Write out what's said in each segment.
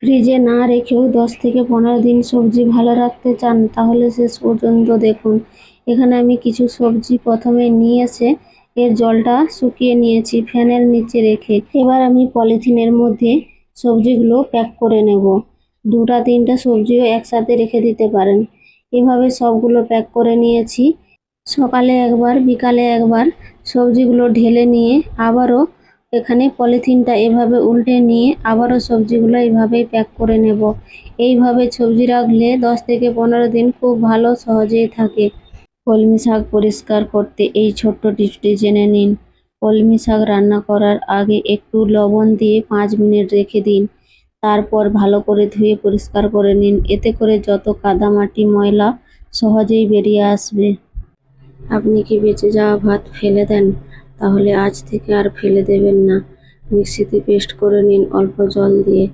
ফ্রিজে না রেখেও 10 থেকে 15 দিন সবজি ভালো রাখতে চান তাহলে শেষ পর্যন্ত দেখুন। এখানে আমি কিছু সবজি প্রথমে নিয়ে এসে এর জলটা শুকিয়ে নিয়েছি ফ্যানের নিচে রেখে। এবার আমি পলিথিনের মধ্যে সবজিগুলো প্যাক করে নেব। 2-3টা সবজিও একসাথে রেখে দিতে পারেন। এভাবে সবগুলো প্যাক করে নিয়েছি। সকালে একবার বিকালে একবার সবজিগুলো ঢেলে নিয়ে আবারও এখানে পলিথিনটা এভাবে উল্টে নিয়ে আবারও সবজিগুলো এইভাবেই প্যাক করে নেব। এইভাবে সবজি রাখলে 10 থেকে 15 দিন খুব ভালো সহজেই থাকে। কলমি শাক পরিষ্কার করতে এই ছোট্ট টিপসটি জেনে নিন। কলমি শাক রান্না করার আগে একটু লবণ দিয়ে 5 মিনিট রেখে দিন। তারপর ভালো করে ধুয়ে পরিষ্কার করে নিন। এতে করে যত কাদামাটি ময়লা সহজেই বেরিয়ে আসবে। আপনি কি বেঁচে যাওয়া ভাত ফেলে দেন? তাহলে আজ থেকে আর ফেলে দেবেন না। মিক্সিতে পেস্ট করে নিন অল্প জল দিয়ে।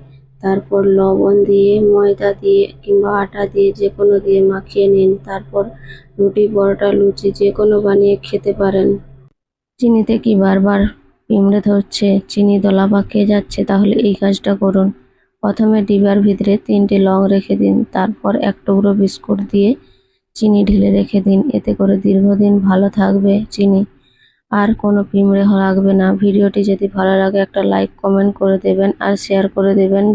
তারপর লবণ দিয়ে, ময়দা দিয়ে কিংবা আটা দিয়ে যেকোনো দিয়ে মাখিয়ে নিন। তারপর রুটি, পরোটা, লুচি যেকোনো বানিয়ে খেতে পারেন। চিনিতে কি বারবার পিঁমড়ে ধরছে, চিনি দলা পাকিয়ে যাচ্ছে? তাহলে এই কাজটা করুন। প্রথমে ডিবার ভিতরে 3টে লং রেখে দিন। তারপর 1 টুকরো বিস্কুট দিয়ে চিনি ঢেলে রেখে দিন। এতে করে দীর্ঘদিন ভালো থাকবে চিনি, আর কোনো পিঁমড়ে লাগবে না। ভিডিওটি যদি ভালো লাগে একটা লাইক কমেন্ট করে দেবেন আর শেয়ার করে দেবেন।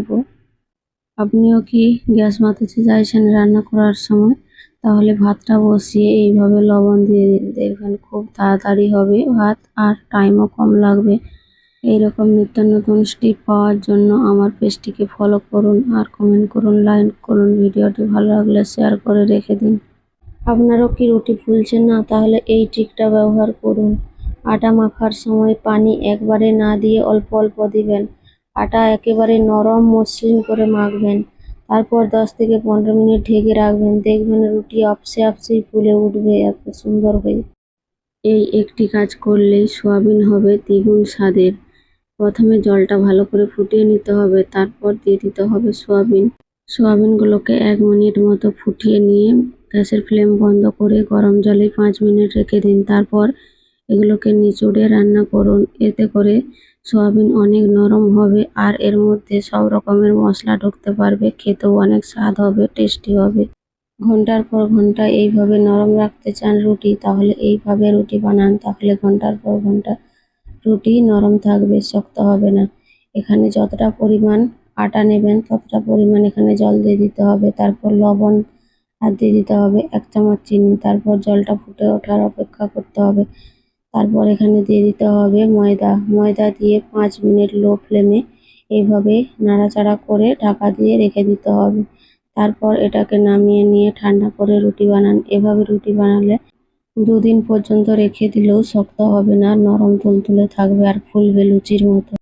আপনিও কি গ্যাস বাঁচাতে চাইছেন রান্না করার সময়? তাহলে ভাতটা বসিয়ে এইভাবে লবণ দিয়ে দিন। দেখবেন খুব তাড়াতাড়ি হবে ভাত আর টাইমও কম লাগবে। এইরকম নিত্য নতুন টিপ পাওয়ার জন্য আমার পেজটিকে ফলো করুন আর কমেন্ট করুন, লাইক করুন। ভিডিওটি ভালো লাগলে শেয়ার করে রেখে দিন। আপনারও কি রুটি ফুলছে না? তাহলে এই ট্রিকটা ব্যবহার করুন। আটা মাখার সময় পানি একবারে না দিয়ে অল্প অল্প দিবেন। আটা একেবারে নরম মসৃণ করে মাখবেন। তারপর 10 থেকে 15 মিনিট ঢেকে রাখবেন। দেখবেন রুটি আপসে আপসেই ফুলে উঠবে এত সুন্দর হয়ে। এই একটি কাজ করলেই সোয়াবিন হবে দ্বিগুণ স্বাদের। প্রথমে জলটা ভালো করে ফুটিয়ে নিতে হবে, তারপর দিয়ে দিতে হবে সোয়াবিন। সোয়াবিনগুলোকে 1 মিনিট মতো ফুটিয়ে নিয়ে গ্যাসের ফ্লেম বন্ধ করে গরম জলে 5 মিনিট রেখে দিন। তারপর এগুলোকে নিচুড়ে রান্না করুন। এতে করে সোয়াবিন অনেক নরম হবে আর এর মধ্যে সব রকমের মশলা ঢুকতে পারবে। খেতেও অনেক স্বাদ হবে, টেস্টি হবে। ঘন্টার পর ঘন্টা এইভাবে নরম রাখতে চান রুটি, তাহলে এইভাবে রুটি বানান। তাহলে ঘন্টার পর ঘন্টা রুটি নরম থাকবে, শক্ত হবে না। এখানে যতটা পরিমাণ আটা নেবেন ততটা পরিমাণ এখানে জল দিয়ে দিতে হবে। তারপর লবণ আর দিয়ে দিতে হবে 1 চামচ চিনি। তারপর জলটা ফুটে ওঠার অপেক্ষা করতে হবে। তারপর এখানে দিয়ে দিতে হবে ময়দা। ময়দা দিয়ে 5 মিনিট লো ফ্লেমে এইভাবে নাড়াচাড়া করে ঢাকা দিয়ে রেখে দিতে হবে। তারপর এটাকে নামিয়ে নিয়ে ঠান্ডা করে রুটি বানান। এভাবে রুটি বানালে 2 দিন পর্যন্ত রেখে দিলেও শক্ত হবে না, নরম তুলতুলে থাকবে আর ফুলবে লুচির মতো।